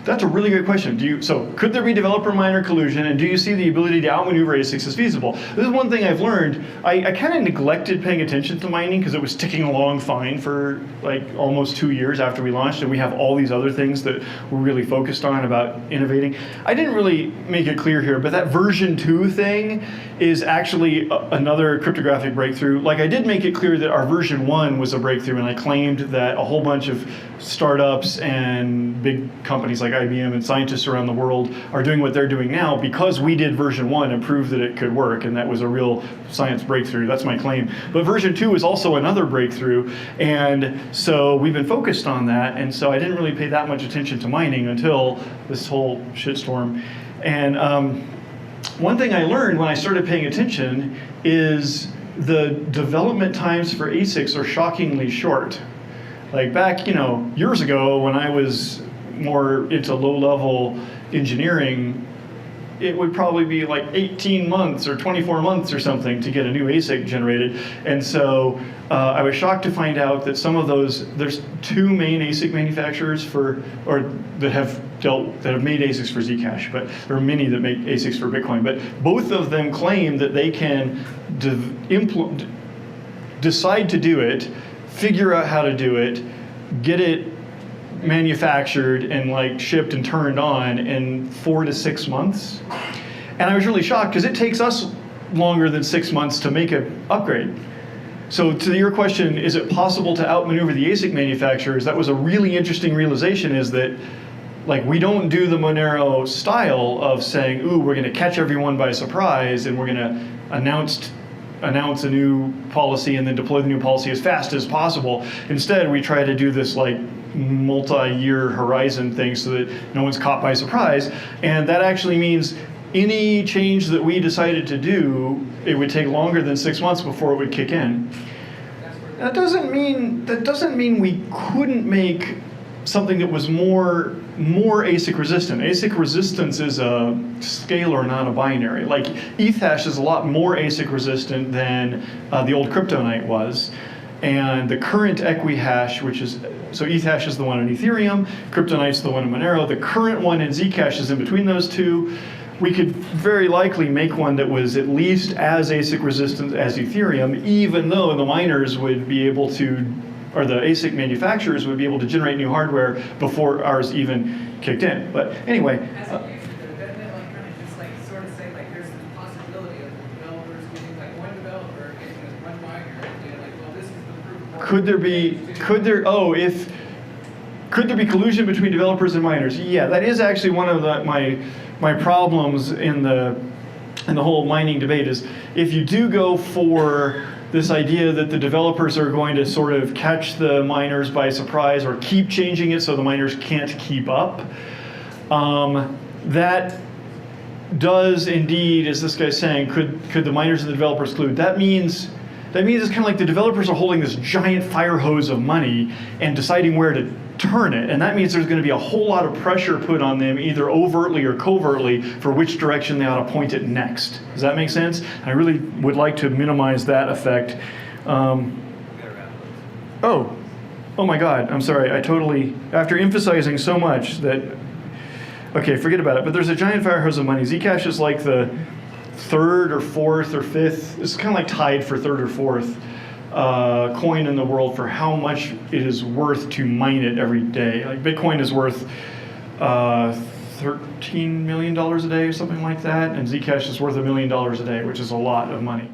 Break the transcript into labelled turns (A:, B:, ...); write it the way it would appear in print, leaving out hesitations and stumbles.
A: That's a really good question. So could there be developer-miner collusion, and do you see the ability to outmaneuver ASICs as feasible? This is one thing I've learned. I kind of neglected paying attention to mining because it was ticking along fine for like almost 2 years after we launched, and we have all these other things that we're really focused on about innovating. I didn't really make it clear here, but that version 2 thing is actually another cryptographic breakthrough. Like, I did make it clear that our version 1 was a breakthrough, and I claimed that a whole bunch of startups and big companies like IBM and scientists around the world are doing what they're doing now because we did version 1 and proved that it could work, and that was a real science breakthrough. That's my claim. But version 2 is also another breakthrough, and so we've been focused on that, and so I didn't really pay that much attention to mining until this whole shitstorm. And one thing I learned when I started paying attention is the development times for ASICs are shockingly short. Like back, years ago when I was more into low-level engineering, it would probably be like 18 months or 24 months or something to get a new ASIC generated. And so I was shocked to find out that some of those, there's 2 main ASIC manufacturers that have made ASICs for Zcash, but there are many that make ASICs for Bitcoin. But both of them claim that they can decide to do it, figure out how to do it, get it manufactured and like shipped and turned on in 4 to 6 months. And I was really shocked because it takes us longer than 6 months to make an upgrade. So to your question, is it possible to outmaneuver the ASIC manufacturers? That was a really interesting realization, is that like we don't do the Monero style of saying, ooh, we're going to catch everyone by surprise and we're going to announce a new policy and then deploy the new policy as fast as possible. Instead, we try to do this like multi-year horizon thing so that no one's caught by surprise. And that actually means any change that we decided to do, it would take longer than 6 months before it would kick in. That doesn't mean we couldn't make something that was more ASIC resistant. ASIC resistance is a scalar, not a binary. Like Ethash is a lot more ASIC resistant than the old Kryptonite was. And the current Equihash, so Ethash is the one in Ethereum, Kryptonite's the one in Monero. The current one in Zcash is in between those two. We could very likely make one that was at least as ASIC resistant as Ethereum, even though the miners would be able to, or the ASIC manufacturers would be able to generate new hardware before ours even kicked in. But anyway.
B: As a user, doesn't it like kind of just like sort of say like there's the possibility of developers getting like one developer getting this one miner and being like, well, this is the proof of work.
A: Could there be collusion between developers and miners? Yeah, that is actually one of my problems in the whole mining debate, is if you do go for this idea that the developers are going to sort of catch the miners by surprise or keep changing it so the miners can't keep up, that does indeed, as this guy's saying, could the miners and the developers collude? That means it's kind of like the developers are holding this giant fire hose of money and deciding where to turn it, and that means there's going to be a whole lot of pressure put on them, either overtly or covertly, for which direction they ought to point it next. Does that make sense? I really would like to minimize that effect. Oh my God, I'm sorry, I totally, after emphasizing so much that, okay, forget about it, but there's a giant fire hose of money. Zcash is like the 3rd or 4th or 5th, it's kind of like tied for 3rd or 4th coin in the world for how much it is worth to mine it every day. Like Bitcoin is worth $13 million a day or something like that, and Zcash is worth $1 million a day, which is a lot of money.